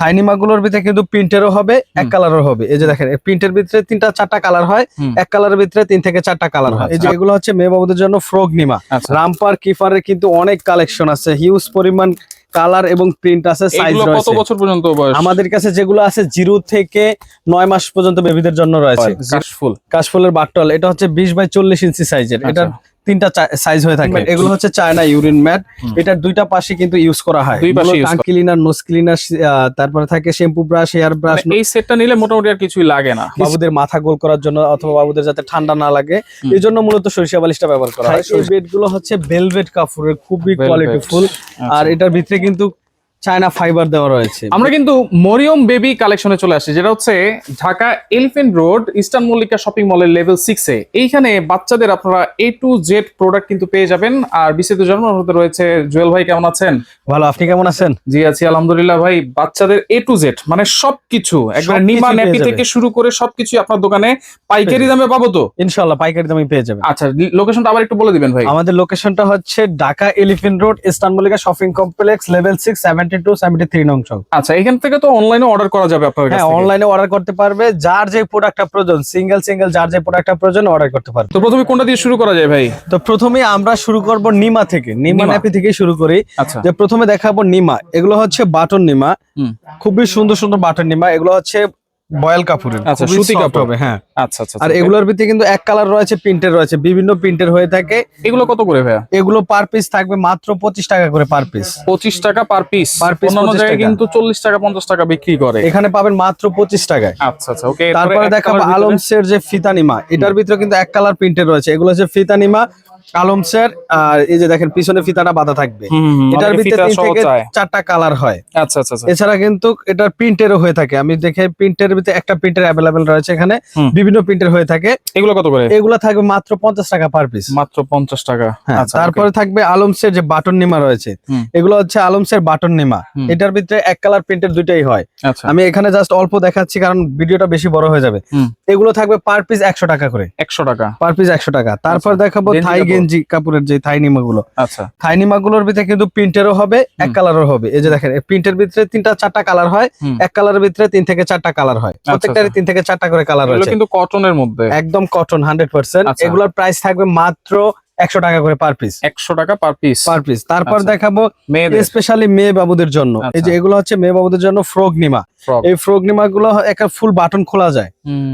থাইনিমা গুলোর ভিতরে কিন্তু প্রিন্টেরও হবে, এক কালারও হবে। এই যে দেখেন প্রিন্টের ভিতরে 3টা 4টা কালার হয়, এক কালারের ভিতরে 3 থেকে 4টা কালার হয়। এই যে এগুলো হচ্ছে মেয়ে বাবুদের জন্য ফ্রক নিমা। রামপার কিফারের কিন্তু অনেক কালেকশন আছে, হিউজ পরিমাণ কালার এবং প্রিন্ট আছে, সাইজ রয়েছে। কত বছর পর্যন্ত বয়স? আমাদের কাছে যেগুলো আছে 0 থেকে 9 মাস পর্যন্ত বেবিদের জন্য রয়েছে। কাশফুলের বাটল, এটা হচ্ছে 20x40 ইঞ্চি সাইজের। এটা 3টা সাইজ হয়ে থাকে। এগুলো হচ্ছে চায়না ইউরিন ম্যাট, এটার 2টা পাশে কিন্তু ইউজ করা হয়। টাং ক্লিনার, নোজ ক্লিনার, তারপরে থাকে শ্যাম্পু ব্রাশ, হেয়ার ব্রাশ। এই সেটটা নিলে মোটামুটি আর কিছুই লাগে না বাবুদের মাথা গোল করার জন্য অথবা বাবুদের যাতে ঠান্ডা না লাগে এই জন্য মূলত সরিষা বালিশটা ব্যবহার করা হয়। এই বেড গুলো হচ্ছে ভেলভেট কাপড়ের, খুবই কোয়ালিটিফুল। আর এটার ভিতরে কিন্তু চায়না ফাইবার দেওয়া রয়েছে। আমরা কিন্তু মরিয়ম বেবি কালেকশনে চলে আসছি, যেটা হচ্ছে Dhaka elephant road eastern Mallika shopping মলের লেভেল 6 এ। এইখানে বাচ্চাদের আপনারা A to Z প্রোডাক্ট কিন্তু পেয়ে যাবেন। আর বিস্তারিত জানানোর মধ্যে রয়েছে জুয়েল ভাই। কেমন আছেন? ভালো, আপনি কেমন আছেন? জি আছি আলহামদুলিল্লাহ ভাই। বাচ্চাদের A to Z মানে সবকিছু, একবার নিমা ন্যাপি থেকে শুরু করে সবকিছু আপনার দোকানে পাইকারি দামে পাবো তো? ইনশাআল্লাহ পাইকারি দামে পেয়ে যাবেন। আচ্ছা, লোকেশনটা আবার একটু বলে দিবেন ভাই। আমাদের লোকেশনটা হচ্ছে Dhaka elephant road eastern Mallika shopping complex level 6 72-73 নং শপ। আচ্ছা, এখান থেকে তো অনলাইনে অর্ডার করা যাবে আপনার কাছে? হ্যাঁ, অনলাইনে অর্ডার করতে পারবে, যার যে প্রোডাক্টটা প্রয়োজন, সিঙ্গেল যার যে প্রোডাক্টটা প্রয়োজন অর্ডার করতে পারবে। তো প্রথমে কোনটা দিয়ে শুরু করা যায় ভাই? তো প্রথমে আমরা শুরু করব নিমা থেকে, নিমা ন্যাপি থেকে শুরু করি। যে প্রথমে দেখাবো নিমা, এগুলো হচ্ছে বাটন নিমা, খুবই সুন্দর সুন্দর বাটন নিমা। এগুলো হচ্ছে বয়েল কাপড়ের, আচ্ছা সুতি কাপড় হবে। হ্যাঁ আচ্ছা আচ্ছা। আর এগুলোর ভিতরে কিন্তু এক কালার রয়েছে, প্রিন্টের রয়েছে, বিভিন্ন প্রিন্টের হয়ে থাকে। এগুলো কত করে ভাইয়া? এগুলো পার পিস থাকবে মাত্র 25 টাকা করে পার পিস। 25 টাকা পার পিস? অন্যান্য জায়গায় কিন্তু 40 টাকা 50 টাকা বিক্রি করে, এখানে পাবেন মাত্র 25 টাকায়। আচ্ছা আচ্ছা ওকে। তারপরে দেখাবো আলমসের যে ফিতা নিমা, এটার ভিতরে কিন্তু এক কালার প্রিন্টের রয়েছে। এগুলো হচ্ছে ফিতা নিমা আলমসের। আর এই যে দেখেন পিছনে ফিতাটা বাঁধা থাকবে, এটার ভিতরে 3 থেকে 4টা কালার হয়। আচ্ছা আচ্ছা। এছাড়া কিন্তু এটার প্রিন্টেরও হয়ে থাকে। আমি দেখে প্রিন্টের ভিতরে একটা প্রিন্টার অ্যাভেলেবেল রয়েছে, এখানে বিভিন্ন প্রিন্টের হয়ে থাকে। এগুলো কত করে? এগুলো থাকবে মাত্র 50 টাকা পার পিস। মাত্র 50 টাকা। আচ্ছা, তারপরে থাকবে আলমসের যে বাটন নিমা রয়েছে, এগুলো হচ্ছে আলমসের বাটন নিমা। এটার ভিতরে এক কালার প্রিন্টের দুইটাই হয়। আমি এখানে জাস্ট অল্প দেখাচ্ছি কারণ ভিডিওটা বেশি বড় হয়ে যাবে। এগুলো থাকবে পার পিস 100 টাকা করে। 100 টাকা পার পিস 100 টাকা। তারপর দেখাবো থাই গেঞ্জি কাপড়ের যে থাই নিমা গুলো। আচ্ছা, থাই নিমা গুলোর ভিতরে কিন্তু প্রিন্টেরও হবে, এক কালারও হবে। এই যে দেখেন প্রিন্টের ভিতরে 3টা 4টা কালার হয়, এক কালারের ভিতরে 3 থেকে 4টা কালার হয়। প্রত্যেকটারই 3 থেকে 4টা করে কালার রয়েছে। কিন্তু কটনের মধ্যে, একদম কটন 100%। এগুলোর প্রাইস থাকবে মাত্র 100 টাকা করে পার পিস। 100 টাকা পার পিস। তারপর দেখাবো স্পেশালি মেয়ে বাবুদের জন্য। এই যে এগুলো হচ্ছে মেয়ে বাবুদের জন্য ফ্রক নিমা। এই ফ্রক নিমা গুলো একটা ফুল বাটন খোলা যায়,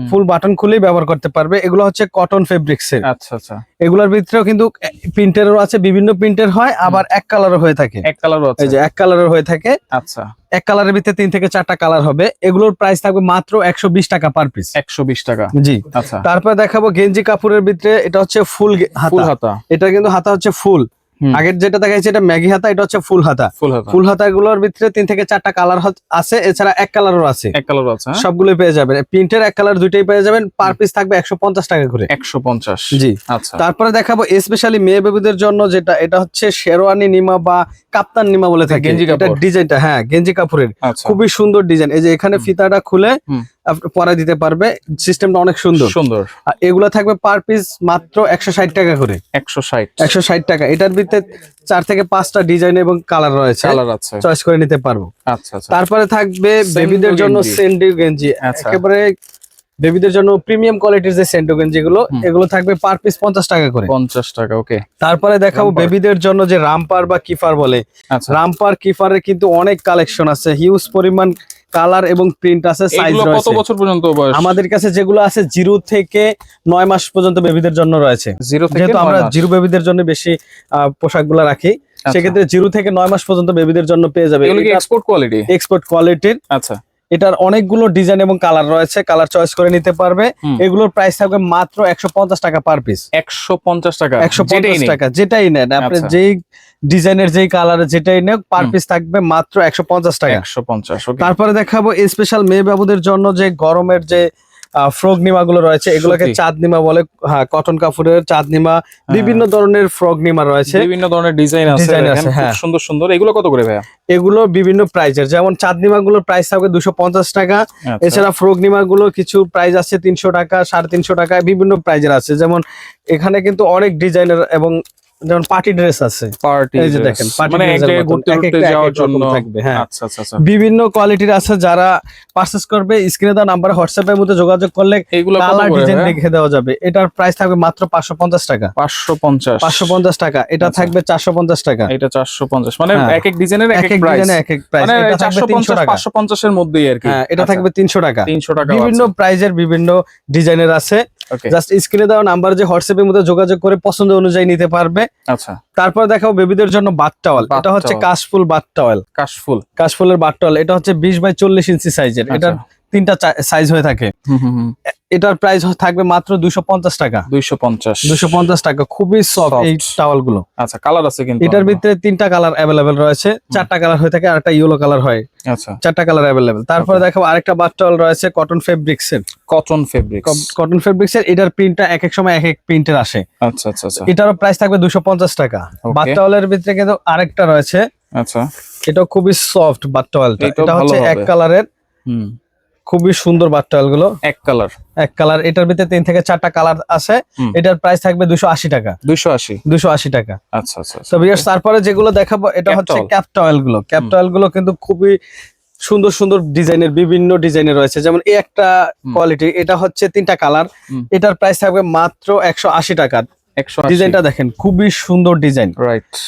ফুল বাটন খুলেই ব্যবহার করতে পারবে। এগুলো হচ্ছে কটন ফেব্রিক্স এর। আচ্ছা আচ্ছা। এগুলোর ভিতরেও কিন্তু প্রিন্টেরও আছে, বিভিন্ন প্রিন্টের হয়, আবার এক কালারও হয়ে থাকে। এক কালারও আছে, এই যে এক কালারও হয়ে থাকে। আচ্ছা, এক কালারের ভিতরে 3 থেকে 4টা কালার হবে। এগুলোর প্রাইস থাকবে মাত্র 120 টাকা পার পিস। 120 টাকা, জি। আচ্ছা, তারপর দেখাবো গেঞ্জি কাপড়ের ভিতরে, এটা হচ্ছে ফুল হাতা। এটা কিন্তু হাতা হচ্ছে ফুল। আগের যেটা দেখাইছে এটা ম্যাগি হাতা, এটা হচ্ছে ফুল হাতা। ফুল হাতা গুলোর ভিতরে 3 থেকে 4টা কালার আছে, এছাড়া এক কালারও আছে। সবগুলো পেয়ে যাবেন। প্রিন্টের এক কালার দুইটাই পেয়ে যাবেন। পার পিস থাকবে 150 টাকা করে। 150, জি। আচ্ছা, তারপরে তারপরে দেখাবো স্পেশালি মেয়ে বেবিদের জন্য যেটা, এটা হচ্ছে শেরওয়ানি নিমা বা কাপ্তান নিমা বলে থাকে। এটা ডিজাইনটা, হ্যাঁ গেঞ্জি কাপড়ের, খুবই সুন্দর ডিজাইন। এই যে এখানে ফিতাটা খুলে পরে দিতে পারবে, সিস্টেমটা অনেক সুন্দর। আর এগুলো থাকবে পার পিস মাত্র 160 টাকা করে। 160 টাকা। এটার ভিতরে 4 থেকে 5টা ডিজাইন এবং কালার রয়েছে, চয়েস করে নিতে পারবো। আচ্ছা, তারপরে থাকবে বেবিদের জন্য সেন্ডো গেঞ্জি, একেবারে বেবিদের জন্য প্রিমিয়াম কোয়ালিটির যে সেন্ডো গেঞ্জি গুলো, এগুলো থাকবে পার পিস 50 টাকা করে। 50 টাকা, ওকে। তারপরে দেখাবো বেবিদের জন্য যে রামপার বা কিফার বলে। রামপার কিফারের কিন্তু অনেক কালেকশন আছে, হিউজ পরিমাণ কালার এবং প্রিন্ট আছে, সাইজ রয়েছে। কত বছর পর্যন্ত বয়স? আমাদের কাছে যেগুলো আছে 0 থেকে 9 মাস পর্যন্ত বেবিদের জন্য রয়েছে। যেহেতু আমরা 0 বেবিদের জন্য বেশি পোশাকগুলো রাখি, সেক্ষেত্রে 0 থেকে 9 মাস পর্যন্ত বেবিদের জন্য পেয়ে যাবে। এক্সপোর্ট কোয়ালিটির। আচ্ছা, এটার অনেকগুলো ডিজাইন এবং কালার রয়েছে, কালার চয়েস করে নিতে পারবে। এগুলোর প্রাইস থাকবে মাত্র 150 টাকা পার পিস। 150 টাকা, 150 টাকা যেটাই নেন আপনি, যেই ডিজাইনের যেই কালার যেটাই নেন, পার পিস থাকবে মাত্র 150 টাকা। 150। তারপরে দেখাবো স্পেশাল মেয়ে বাবুদের জন্য যে গরমের যে ফ্রক নিমা গুলো রয়েছে, এগুলোকে চাঁদ নিমা বলে। হ্যাঁ, কটন কাপড়ের চাঁদ নিমা, বিভিন্ন ধরনের ফ্রক নিমা রয়েছে, বিভিন্ন ধরনের ডিজাইন আছে, খুব সুন্দর সুন্দর। এগুলো কত করে ভাইয়া? এগুলো বিভিন্ন প্রাইজের, যেমন চাঁদ নিমা গুলোর প্রাইস থাকবে 250 টাকা। এছাড়া ফ্রক নিমা গুলো কিছু প্রাইস আছে 300 টাকা, 350 টাকা, বিভিন্ন প্রাইজের আছে। যেমন এখানে কিন্তু অনেক ডিজাইনের এবং যেমন পার্টি ড্রেস আছে, পার্টি এই যে দেখেন পার্টি মানে এক জায়গায় ঘুরতে ঘুরতে যাওয়ার জন্য থাকবে। হ্যাঁ, আচ্ছা আচ্ছা আচ্ছা, বিভিন্ন কোয়ালিটির আছে, যারা পারচেজ করবে স্ক্রিনে দেওয়া নাম্বারে হোয়াটসঅ্যাপের মধ্যে যোগাযোগ করলে এইগুলো কত কালার করে ডিজাইন ভাইয়া? দেখে দেওয়া যাবে। এটার প্রাইস থাকবে মাত্র 550 টাকা। 550 টাকা। এটা আচ্ছা। থাকবে 450 টাকা। এটা 450, মানে হ্যাঁ। এক এক ডিজাইনের এক এক এক এক প্রাইস, ডিজাইনে এক এক প্রাইস। মানে এটা থাকবে 300 টাকা। 550 এর মধ্যেই আর কি। হ্যাঁ, এটা আচ্ছা, থাকবে 300 টাকা। 300 টাকা বিভিন্ন প্রাইজের বিভিন্ন ডিজাইনের আছে। ওকে, জাস্ট স্ক্রিনে দেওয়া নাম্বার যে হোয়াটসঅ্যাপের মধ্যে যোগাযোগ করে পছন্দ অনুযায়ী নিতে পারবে। আচ্ছা। তারপর দেখাবো বেবিদের জন্য বাথ টাওয়াল। বাথ এটা হচ্ছে টাওয়াল। কাশফুল বাথ টাওয়াল। কাশফুলের বাথ টাওয়াল, এটা হচ্ছে 20 বাই 40 ইঞ্চি সাইজের। এটার 3টা সাইজ হয়ে থাকে। এটার প্রাইস থাকবে মাত্র 250 টাকা। 250 টাকা। খুবই সফট এই টাওয়াল গুলো। আচ্ছা, কালার আছে কিন্তু এটার ভিতরে 3টা কালার অ্যাভেলেবেল রয়েছে, 4টা কালার হয়ে থাকে, আর একটা ইয়েলো কালার হয়। আচ্ছা, 4টা কালার অ্যাভেলেবেল। তারপরে দেখাবো আরেকটা বাথ টাওয়াল রয়েছে কটন ফেব্রিক্স এর। এটার প্রিন্টটা এক এক সময় এক এক প্রিন্টের আসে। আচ্ছা আচ্ছা আচ্ছা, এটারও প্রাইস থাকবে 250 টাকা। বাথ টাওয়ালের ভিতরে কিন্তু আরেকটা রয়েছে। আচ্ছা, এটা খুবই সফট বাথ টাওয়ালটা। এটা হচ্ছে এক কালারের, খুবই সুন্দর বাথ টাওয়াল গুলো। এক কালার। এটার ভিতরে 3 থেকে 4টা কালার আছে। এটার প্রাইস থাকবে 280 টাকা। 280 টাকা। আচ্ছা আচ্ছা। তো ভিউয়ার্স, তারপরে যেগুলো দেখাবো এটা হচ্ছে ক্যাপ টাওয়াল গুলো। ক্যাপ টাওয়াল গুলো কিন্তু খুবই সুন্দর সুন্দর ডিজাইনের, বিভিন্ন ডিজাইনের রয়েছে। যেমন এই একটা কোয়ালিটি, এটা হচ্ছে 3টা কালার। এটার প্রাইস থাকবে মাত্র 180 টাকা। ডিজাইনটা দেখেন, খুবই সুন্দর ডিজাইন।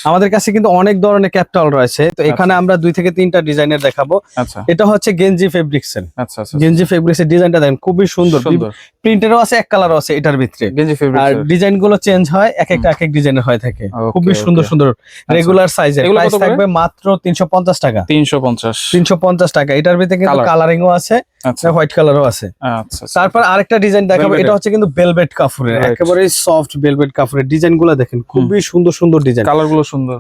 আমাদের কাছে কিন্তু অনেক ধরনের ক্যাপ টাওয়াল রয়েছে, তো এখানে আমরা 2 থেকে 3টা ডিজাইনের দেখাবো। এটা হচ্ছে গেঞ্জি ফেব্রিক্স এর। গেঞ্জি ফেব্রিক্স এর ডিজাইনটা দেখেন, খুবই সুন্দর। প্রিন্টেরও আছে, এক কালারও আছে এটার ভিতরে। আর ডিজাইন গুলো চেঞ্জ হয়, এক একটা এক এক ডিজাইনের হয়ে থাকে। খুবই সুন্দর সুন্দর রেগুলার সাইজের। প্রাইস থাকবে মাত্র 350 টাকা। 350 টাকা। এটার ভিতরে কিন্তু কালারিংও আছে, হোয়াইট কালারও আছে। তারপর আরেকটা ডিজাইন দেখাবো। এটা হচ্ছে কিন্তু ভেলভেট কাপড়ের, একেবারে সফট ভেলভেট কাপড়ের। ডিজাইন গুলো দেখেন, খুবই সুন্দর সুন্দর ডিজাইন।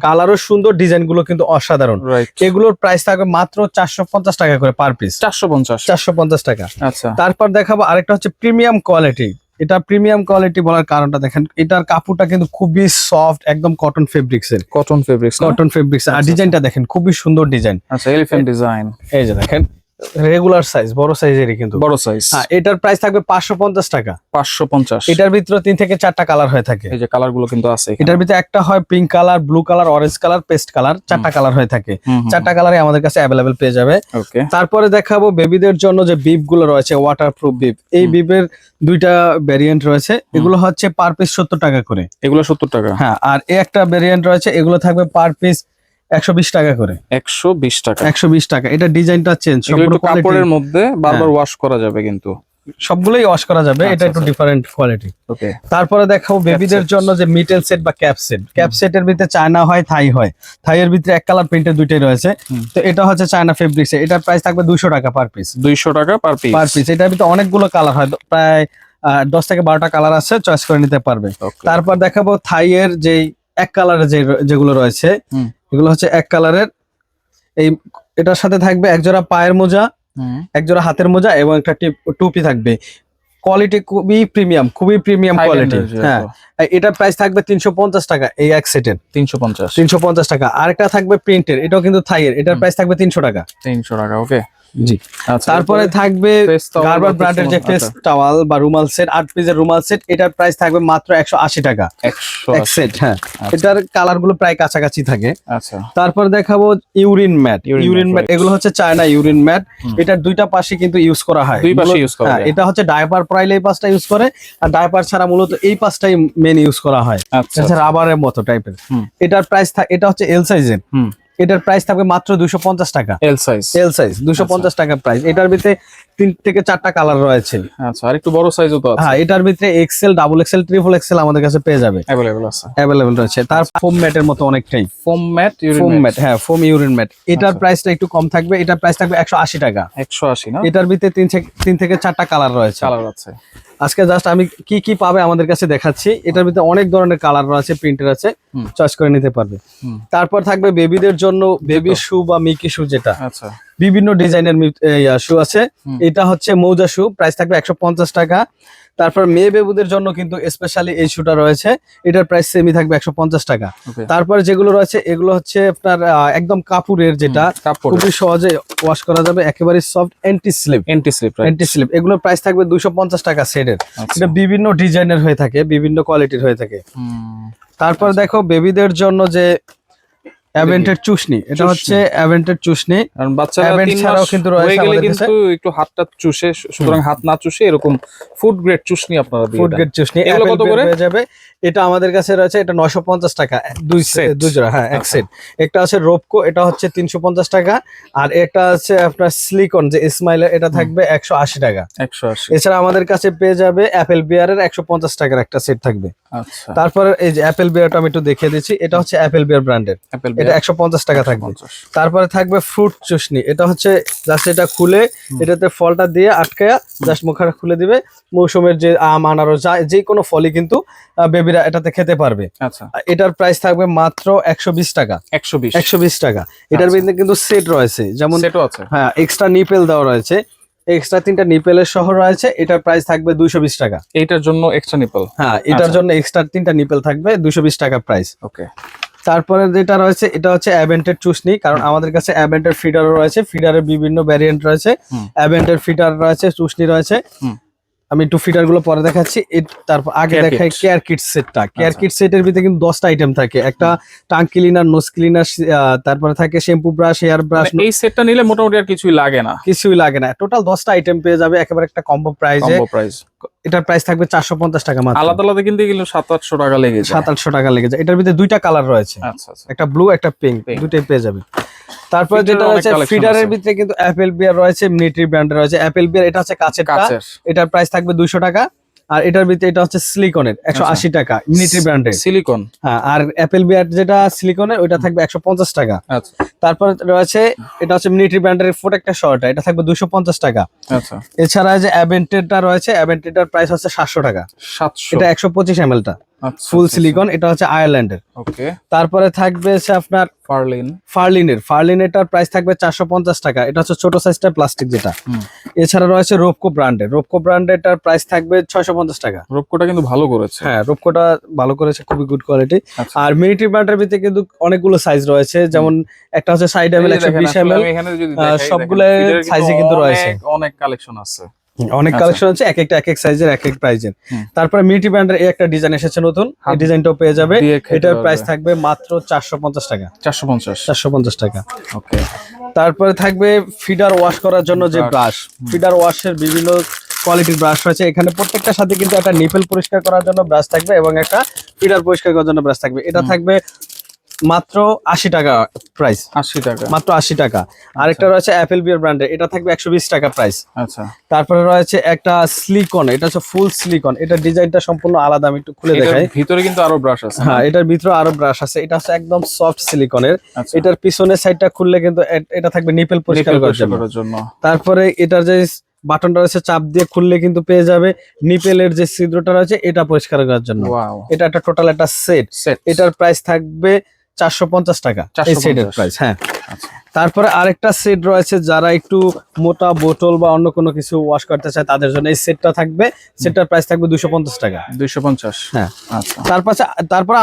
কালারও সুন্দর, ডিজাইন গুলো কিন্তু অসাধারণ। এগুলোর প্রাইস থাকবে মাত্র 450 টাকা করে পার পিস। 450 টাকা। তারপর দেখাবো আরেকটা হচ্ছে প্রিমিয়াম কোয়ালিটি। এটা প্রিমিয়াম কোয়ালিটি বলার কারণটা দেখেন, এটার কাপড়টা কিন্তু খুবই সফট, একদম কটন ফেব্রিক্স এর। আর ডিজাইনটা দেখেন, খুবই সুন্দর ডিজাইন। Elephant design. এই যে দেখেন, রেগুলার সাইজ, বড় সাইজেরই কিন্তু। হ্যাঁ, এটার প্রাইস থাকবে 550 টাকা। 550। এটার ভিতরে 3 থেকে 4টা কালার হয়ে থাকে। এই যে কালার গুলো কিন্তু আছে। এটার ভিতরে একটা হয় pink colour, blue colour, orange colour, paste colour. 4টা কালার হয়ে থাকে। 4টা কালারে আমাদের কাছে অ্যাভেলেবেল পেয়ে যাবে। তারপরে দেখাবো বেবিদের জন্য যে বিব গুলো রয়েছে, ওয়াটারপ্রুফ বিব। এই বিবের 2টা ভেরিয়েন্ট রয়েছে। এগুলো হচ্ছে পার পিস 70 টাকা করে। এগুলো 70 টাকা। হ্যাঁ, আর এই একটা ভেরিয়েন্ট রয়েছে, এগুলো থাকবে পার পিস 120 টাকা করে। 120 টাকা। এটা ডিজাইনটা চেঞ্জ, সম্পূর্ণ কাপড়ের মধ্যে বারবার ওয়াশ করা যাবে, কিন্তু সবগুলোই ওয়াশ করা যাবে। এটা একটু ডিফারেন্ট কোয়ালিটি। তারপরে দেখাবো বেবিদের জন্য যে মিটেল সেট বা ক্যাপ সেট। ক্যাপ সেটের ভিতরে চায়না হয়, থাই হয়। থাইয়ের ভিতরে এক কালার প্রিন্টের 2টাই রয়েছে। তো এটা হচ্ছে চায়না ফেব্রিক্স। এটার প্রাইস থাকবে 200 টাকা পার পিস। 200 টাকা পার পিস। এটার ভিতরে অনেকগুলো কালার হয়, প্রায় 10 থেকে 12টা কালার আছে, চয়েস করে নিতে পারবে। তারপর দেখাবো থাইয়ের যেই এক কালারের যেগুলো রয়েছে, এগুলো হচ্ছে এক কালারের। এটার সাথে থাকবে একজোড়া পায়ের মোজা, একজোড়া হাতের মোজা এবং একটা টুপি থাকবে। কোয়ালিটি খুবই প্রিমিয়াম কোয়ালিটি। হ্যাঁ, এটার প্রাইস থাকবে 350 টাকা। এই এক সেটের 350 টাকা। আরেকটা থাকবে প্রিন্টের, এটাও কিন্তু থাইয়ের। এটার প্রাইস থাকবে 300 টাকা। ওকে জি। তারপরে থাকবে গার্বার ব্র্যান্ডের যে ফেস টাওয়াল বা রুমাল সেট, 8 পিসের রুমাল সেট। এটার প্রাইস থাকবে মাত্র 180 টাকা এক সেট। হ্যাঁ, এটার কালার গুলো প্রায় কাছাকাছি থাকে। তারপর দেখাবো ইউরিন ম্যাট। এগুলো হচ্ছে চায়না ইউরিন ম্যাট। এটার 2টা পাশে কিন্তু ইউজ করা হয়। এটা হচ্ছে ডায়াপার পরাইলে এই পাশটা ইউজ করে, আর ডায়াপার ছাড়া মূলত এই পাশটাই মেন ইউজ করা হয়। রাবারের মতো টাইপের। এটার প্রাইস, এটা হচ্ছে এল সাইজের। এটার প্রাইস থাকবে মাত্র 250 টাকা। এল সাইজ 250 টাকা প্রাইস। এটার ভিতরে 3 থেকে 4টা কালার রয়েছে। আচ্ছা, আর একটু বড় সাইজও তো আছে। হ্যাঁ, এটার ভিতরে XL, double XL, triple XL আমাদের কাছে পেয়ে যাবে। অ্যাভেলেবল রয়েছে। তার ফোম ম্যাটের মতো অনেকটাই। Foam mat. হ্যাঁ, ফোম ইউরিন ম্যাট। এটার প্রাইসটা একটু কম থাকবে। এটার প্রাইস থাকবে 180 টাকা। 180 না? এটার ভিতরে 3 থেকে 4টা কালার রয়েছে। আজকে জাস্ট আমি কি পাবে আমাদের কাছে দেখাচ্ছি। এটার ভিতরে অনেক ধরনের কালার রয়েছে, প্রিন্টের আছে, চয়েস করে নিতে পারবে। তারপর থাকবে বেবিদের জন্য বেবি শু বা মিকি শু, যেটা বিভিন্ন ডিজাইনের শু আছে। এটা হচ্ছে মৌজা শু, প্রাইস থাকবে 150 টাকা। তারপর মেয়ে বেবুদের জন্য কিন্তু স্পেশালি এই শুটা রয়েছে, এটার প্রাইস সেমই থাকবে 150 টাকা। তারপর যেগুলো রয়েছে এগুলো হচ্ছে আপনার একদম কাপড়ের, যেটা খুবই সহজে ওয়াশ করা যাবে, একেবারে সফট অ্যান্টি স্লিপ। এগুলোর প্রাইস থাকবে 250 টাকা সেটের। এটা বিভিন্ন ডিজাইনের হয়ে থাকে, বিভিন্ন কোয়ালিটির হয়ে থাকে। তারপর দেখো বেবিদের জন্য যে অ্যাভেন্টের চুষনি, এটা হচ্ছে অ্যাভেন্টের চুষনি, কারণ বাচ্চারা 3 মাস কিন্তু হয়ে গেলে কিন্তু একটু হাতটা চুষে, সুতরাং হাত না চুষে এরকম ফুড গ্রেড চুষনি আপনারা দিয়ে দেন। ফুড গ্রেড চুষনি এগুলো কত করে হয়ে যাবে? এটা আমাদের কাছে রয়েছে, এটা 950 টাকা, দুই জোড়া, হ্যাঁ এক সেট। একটা আছে রোপকো, এটা হচ্ছে 350 টাকা। আর একটা আছে আপনার সিলিকন যে স্মাইলার, এটা থাকবে 180 টাকা। 180। এছাড়া আমাদের কাছে পেয়ে যাবে অ্যাপেল বিয়ারের 150 টাকার একটা সেট থাকবে। আচ্ছা, তারপরে এই যে অ্যাপেল বিয়ারটা আমি একটু দেখিয়ে দিচ্ছি, এটা হচ্ছে অ্যাপেল বিয়ার ব্র্যান্ডের, এটা 150 টাকা থাকবে। তারপরে থাকবে ফ্রুট চুষনি, এটা হচ্ছে জাস্ট এটা খুলে এটাতে ফলটা দিয়ে আটকায়া জাস্ট মুখটা খুলে দিবে, মৌসুমের যে আম আনারস যে কোনো ফলই কিন্তু বেবিরা এটাতে খেতে পারবে। আচ্ছা, এটার প্রাইস থাকবে মাত্র 120 টাকা। 120 টাকা। এটার ভিতরে কিন্তু সেট রয়েছে, যেমন হ্যাঁ এক্সট্রা নিপেল দেওয়া রয়েছে, এক্সট্রা 3টা নিপেলের সহ রয়েছে। এটার প্রাইস থাকবে 220 টাকা। এটার জন্য এক্সট্রা নিপেল, হ্যাঁ এটার জন্য এক্সট্রা 3টা নিপেল থাকবে, 220 টাকা প্রাইস। ওকে। তারপরে যেটা রয়েছে এটা হচ্ছে অ্যাভেন্টের চুষনি, কারণ আমাদের কাছে অ্যাভেন্টের ফিডারও রয়েছে, ফিডারের বিভিন্ন ভ্যারিয়েন্ট রয়েছে, অ্যাভেন্টের ফিডার রয়েছে, চুষনি রয়েছে। আমি একটু ফিডার গুলো পরে দেখাচ্ছি। তারপর আগে দেখাই কেয়ার কিট সেটটা। কেয়ার কিট সেটের ভিতরে কিন্তু 10টা আইটেম থাকে, একটা টাং ক্লিনার, নোজ ক্লিনার, তারপরে থাকে শ্যাম্পু ব্রাশ, হেয়ার ব্রাশ। এই সেটটা নিলে মোটামুটি আর কিছুই লাগে না, টোটাল 10টা আইটেম পেয়ে যাবে একেবারে একটা কম্বো প্রাইসে। এটার প্রাইস থাকবে 450 টাকা মাত্র। আলাদা আলাদা কিনতে গেলে 700-800 টাকা লেগে যায়। 700-800 টাকা লেগে যায়। এটার ভিতরে 2টা কালার রয়েছে, একটা ব্লু একটা পিঙ্ক, দুটোই পেয়ে যাবে। তারপরে যেটা রয়েছে ফিডারের ভিতরে কিন্তু অ্যাপেল বিয়ার রয়েছে, মিলিটারি ব্র্যান্ডের রয়েছে অ্যাপেল বিয়ার, এটা হচ্ছে কাচের। এটার প্রাইস থাকবে 200 টাকা। আর এটার ভিতরে এটা হচ্ছে সিলিকনের, 180 টাকা, মিলিটারি ব্র্যান্ডের সিলিকন। হ্যাঁ, আর অ্যাপেল বিয়ার যেটা সিলিকনের ওইটা থাকবে 150 টাকা। আচ্ছা। তারপর রয়েছে এটা হচ্ছে মিলিটারি ব্র্যান্ডের প্রোটেক্টর শর্ট, এটা থাকবে 250 টাকা। আচ্ছা। এছাড়া যে অ্যাভেন্টেরটা রয়েছে, অ্যাভেন্টেরটার প্রাইস হচ্ছে 700 টাকা। 700, এটা 125 ml টা ফুল সিলিকন, এটা হচ্ছে আয়ারল্যান্ডের। ওকে। তারপরে থাকবে হচ্ছে আপনার ফার্লিনেরটার প্রাইস থাকবে 450 টাকা, এটা হচ্ছে ছোট সাইজটা প্লাস্টিক যেটা। এছাড়া রয়েছে রোপকো ব্র্যান্ডেরটার প্রাইস থাকবে 650 টাকা। রোপকোটা কিন্তু ভালো করেছে, হ্যাঁ রোপকোটা ভালো করেছে, খুবই গুড কোয়ালিটি। আর মিলিটারি ব্র্যান্ডের ভিতরে কিন্তু অনেকগুলো সাইজ রয়েছে, যেমন একটা হচ্ছে 60 ml, 120 ml, সবগুলো সাইজে কিন্তু রয়েছে, অনেক কালেকশন আছে। অনেক কালেকশন আছে, এক একটা এক এক সাইজের এক এক প্রাইজের। তারপরে মিলিটারি ব্র্যান্ডের এই একটা ডিজাইন এসেছে নতুন, এই ডিজাইনটাও পেয়ে যাবে। এটার প্রাইস থাকবে মাত্র 450 টাকা। 450 টাকা। ওকে। তারপরে থাকবে ফিডার ওয়াশ করার জন্য যে ব্রাশ, ফিডার ওয়াশের বিভিন্ন কোয়ালিটির ব্রাশ রয়েছে এখানে। প্রত্যেকটার সাথে কিন্তু একটা নিপেল পরিষ্কার করার জন্য ব্রাশ থাকবে এবং একটা ফিডার পরিষ্কার করার জন্য ব্রাশ থাকবে। এটা থাকবে মাত্র 80 টাকা প্রাইস, 80 টাকা, মাত্র 80 টাকা। আরেকটা রয়েছে অ্যাপেল বিয়ার ব্র্যান্ডের, এটা থাকবে 120 টাকা প্রাইস। আচ্ছা। তারপরে রয়েছে একটা সিলিকন, এটা হচ্ছে ফুল সিলিকন, এটা ডিজাইনটা সম্পূর্ণ আলাদা, আমি একটু খুলে দেখাই। ভিতরে কিন্তু আরো ব্রাশ আছে। হ্যাঁ, এটার ভিতরে আরো ব্রাশ আছে। এটা হচ্ছে একদম সফট সিলিকনের। এটার পিছনের সাইডটা খুললে কিন্তু এটা থাকবে নিপেল পরিষ্কার করার জন্য। তারপরে এটার যে বাটনটা রয়েছে চাপ দিয়ে খুললে কিন্তু পেয়ে যাবে নিপেলের যে ছিদ্রটা রয়েছে এটা পরিষ্কার করার জন্য। এটা একটা টোটাল একটা সেট। এটার প্রাইস থাকবে 450 টাকা এই সেটের প্রাইস। হ্যাঁ, তারপরে আরেকটা সেট রয়েছে, যারা একটু মোটা বোতল বা অন্য কোনো কিছু ওয়াশ করতে চায় তাদের জন্য এই সেটটা থাকবে। সেটটার প্রাইস থাকবে 250 টাকা। 250। হ্যাঁ, আচ্ছা। তারপর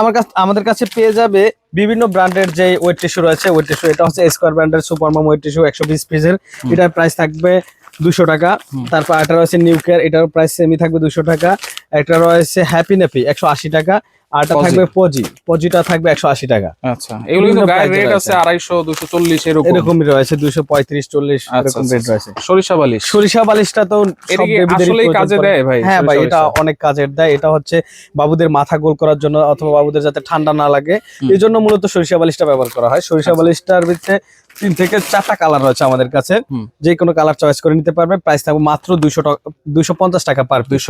আমাদের কাছে পেয়ে যাবে বিভিন্ন ব্র্যান্ডের যে ওয়েট টিস্যু রয়েছে। ওয়েট টিস্যু এটা হচ্ছে স্কয়ার ব্র্যান্ডের সুপারমম ওয়েট টিস্যু 120 পিসের, এটার প্রাইস থাকবে 200 টাকা। তারপর এটা রয়েছে নিউ কেয়ার, এটার প্রাইস সেমি থাকবে 200 টাকা। এটা রয়েছে হ্যাপি ন্যাপি 180 টাকা। আরটা থাকবে পজিটা থাকবে 180 টাকা। আচ্ছা, এগুলো কিন্তু গায়ের রেট আছে 250 240 এরকমই রয়েছে, 235 40 এরকম রেট রয়েছে। সরিষা বালিশটা তো সব বেবিদেরই কাজে দেয় ভাই। হ্যাঁ ভাই, এটা অনেক কাজের দেয়। এটা হচ্ছে বাবুদের মাথা গোল করার জন্য অথবা বাবুদের যাতে ঠান্ডা না লাগে এই জন্য মূলত সরিষা বালিশটা ব্যবহার করা হয়। সরিষা বালিশটার ভিতরে 3 থেকে 4টা কালার রয়েছে আমাদের কাছে, যে কোনো কালার চয়েস করে নিতে পারবে। প্রাইস থাকবে মাত্র 250 টাকা পার পিস।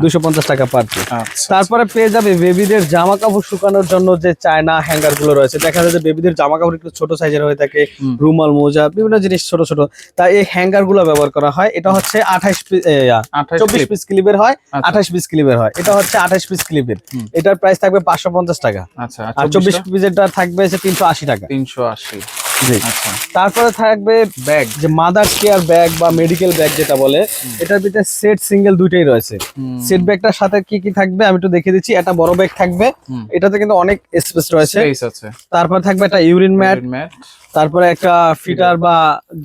250 টাকা পার পিস। তারপরে পেয়ে যাবে বেবিদের জামা কাপড় শুকানোর জন্য যে চায়না হ্যাঙ্গার গুলো রয়েছে। দেখা যায় যে বেবিদের জামা কাপড় একটু ছোট সাইজের হয়ে থাকে, রুমাল, মোজা, বিভিন্ন জিনিস ছোট ছোট, তাই এই হ্যাঙ্গার গুলো ব্যবহার করা হয়। এটা হচ্ছে 24 পিস ক্লিপের হয়, 28 পিস ক্লিপের হয়। এটা হচ্ছে 28 পিস ক্লিপের, এটার প্রাইস থাকবে 550 টাকা। আর 24 পিসেরটা থাকবে 380 টাকা। 380। জি। তারপরে থাকবে ব্যাগ, যে মাদার কেয়ার ব্যাগ বা মেডিকেল ব্যাগ যেটা বলে, এটার ভিতরে সেট সিঙ্গেল দুইটাই রয়েছে। সেট ব্যাগটার সাথে কি কি থাকবে আমি একটু দেখিয়ে দিচ্ছি। একটা বড় ব্যাগ থাকবে, এটাতে কিন্তু অনেক স্পেস রয়েছে। তারপর থাকবে একটা ইউরিন ম্যাট, তারপরে একটা ফিটার বা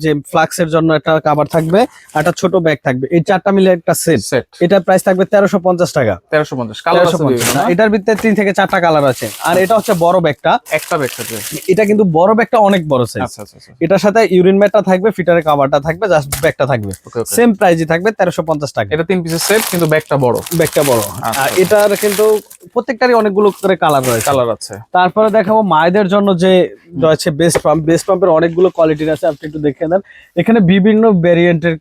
যে ফ্লাক্সের জন্য একটা কভার থাকবে, আর একটা ছোট ব্যাগ থাকবে। এই চারটা মিলে একটা সেট। এটার প্রাইস থাকবে 1350 টাকা। 1350 কালার আছে না? এটার ভিতরে 3 থেকে 4টা কালার আছে। আর এটা হচ্ছে বড় ব্যাগটা, একটা ব্যাগ থাকবে। এটা কিন্তু বড় ব্যাগটা অনেক বড় সাইজ। আচ্ছা আচ্ছা আচ্ছা। এটার সাথে ইউরিন ম্যাটটা থাকবে, ফিটারের কভারটা থাকবে, জাস্ট ব্যাগটা থাকবে। সেম প্রাইসই থাকবে 1350 টাকা। এটা 3 পিসের সেট, কিন্তু ব্যাগটা বড়। ব্যাগটা বড়। আর এটার কিন্তু প্রত্যেকটারই অনেকগুলো করে কালার রয়েছে। কালার আছে। তারপরে দেখাবো মায়েদের জন্য যে রয়েছে বেস্ট পাম্প। বেস্ট পাম্পের অনেকগুলো কোয়ালিটির আছে, আপনি একটু দেখে নেন। এখানে বিভিন্ন ভেরিয়েন্টের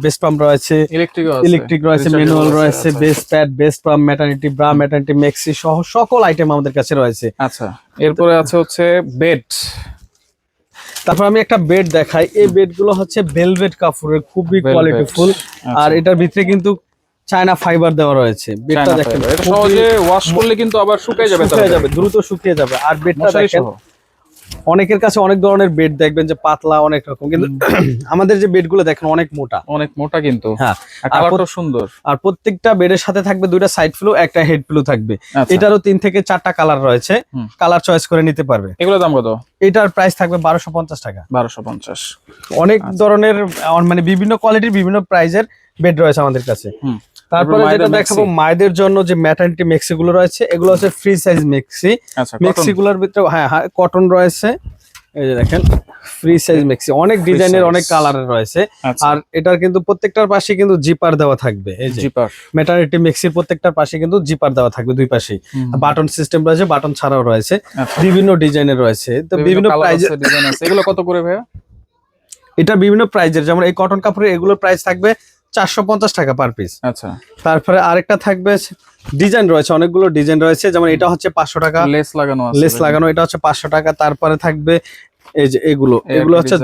বেস্ট পাম্প রয়েছে, ইলেকট্রিক রয়েছে, ম্যানুয়াল রয়েছে, breast pad, breast pump, maternity bra, maternity maxi সহ সকল আইটেম আমাদের কাছে রয়েছে। আচ্ছা, এরপরে আছে হচ্ছে বেড। তারপর আমি একটা বেড দেখাই। এই বেড গুলো হচ্ছে ভেলভেট কাপড়ের, খুবই কোয়ালিটিফুল। আর এটার ভিতরে কিন্তু চায়না ফাইবার দেওয়া রয়েছে। বেডটা দেখেন, এটা সহজে ওয়াশ করলে কিন্তু আবার শুকিয়ে যাবে, দ্রুত শুকিয়ে যাবে। আর বেডটা দেখেন, অনেকের কাছে অনেক ধরনের বেড দেখবেন যে পাতলা অনেক রকম, কিন্তু আমাদের যে বেড গুলো দেখেন অনেক মোটা কিন্তু। হ্যাঁ, কালারটা সুন্দর। আর প্রত্যেকটা বেডের সাথে থাকবে দুইটা সাইড পিলো, একটা হেড পিলো থাকবে। এটারও 3 থেকে 4টা কালার রয়েছে, কালার চয়েস করে নিতে পারবে। এগুলোর দাম কত? এটার প্রাইস থাকবে 1250 টাকা। 1250। অনেক ধরনের মানে বিভিন্ন কোয়ালিটির বিভিন্ন প্রাইজের বেড রয়েছে আমাদের কাছে। তারপরে যেটা দেখাবো মায়েদের জন্য যে ম্যাটারনিটি মেক্সি গুলো রয়েছে, এগুলো হচ্ছে ফ্রি সাইজ মেক্সি। মেক্সি গুলোর ভিতরে হ্যাঁ কটন রয়েছে, এই যে দেখেন ফ্রি সাইজ মেক্সি, অনেক ডিজাইনের অনেক কালারের রয়েছে। আর এটার কিন্তু প্রত্যেকটার পাশে কিন্তু জিপার দেওয়া থাকবে। এই যে জিপার ম্যাটারনিটি মেক্সির প্রত্যেকটার পাশে কিন্তু জিপার দেওয়া থাকবে, দুই পাশেই। বাটন সিস্টেম রয়েছে, বাটন ছাড়াও রয়েছে, বিভিন্ন ডিজাইনের রয়েছে। তো বিভিন্ন প্রাইজের ডিজাইন আছে। এগুলো কত করে ভাইয়া? এটা বিভিন্ন প্রাইজের, যেমন এই কটন কাপড়ের এগুলোর প্রাইস থাকবে 450 টাকা পার পিস। আচ্ছা। তারপরে আরেকটা থাকবে, ডিজাইন রয়েছে, অনেকগুলো ডিজাইন রয়েছে, যেমন এটা হচ্ছে 500 টাকা, লেস লাগানো আছে, লেস লাগানো, এটা হচ্ছে 500 টাকা। তারপরে থাকবে এই যে এগুলো হচ্ছে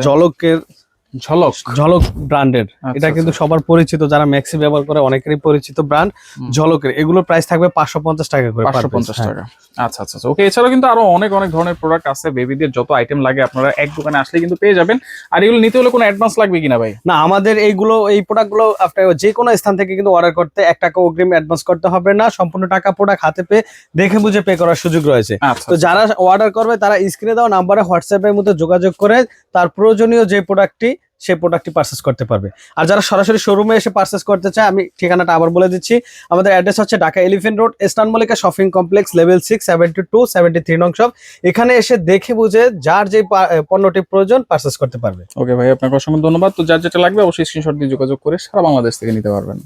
ঝলক ব্র্যান্ডের। এটা কিন্তু সবার পরিচিত, যারা ম্যাক্সি ব্যবহার করে অনেকেরই পরিচিত ব্র্যান্ড ঝলকের। এগুলোর প্রাইস থাকবে 550 টাকা করে, 550 টাকা। আচ্ছা আচ্ছা ওকে। এছাড়াও কিন্তু আরো অনেক ধরনের প্রোডাক্ট আছে। বেবিদের যত আইটেম লাগে আপনারা এক দোকানে আসলে কিন্তু পেয়ে যাবেন। আর এগুলো নিতে হলে কোনো অ্যাডভান্স লাগবে কিনা ভাই? না, আমাদের এই প্রোডাক্টগুলো আপনি যে কোনো স্থান থেকে কিন্তু অর্ডার করতে 1 টাকা অগ্রিম অ্যাডভান্স করতে হবে না। সম্পূর্ণ টাকা প্রোডাক্ট হাতে পেয়ে দেখে বুঝে পে করার সুযোগ রয়েছে। তো যারা অর্ডার করবে তারা স্ক্রিনে দেওয়া নাম্বারে হোয়াটসঅ্যাপের মধ্যে যোগাযোগ করে তার প্রয়োজনীয় যে প্রোডাক্টটি সেই প্রোডাক্টটি পারচেজ করতে পারবে। আর যারা সরাসরি শোরুমে এসে পারচেজ করতে চায়, আমি ঠিকানাটা আবার বলে দিচ্ছি। আমাদের অ্যাড্রেস হচ্ছে Dhaka elephant road, eastern Mallika shopping complex, level 6, 72-73 নং শপ। এখানে এসে দেখে বুঝে যার যে পণ্যটি প্রয়োজন পারচেজ করতে পারবে। ওকে ভাই, আপনাকে অসংখ্য ধন্যবাদ। তো যার যেটা লাগবে অবশ্যই স্ক্রিনশট দিয়ে যোগাযোগ করে সারা বাংলাদেশ থেকে নিতে পারবেন।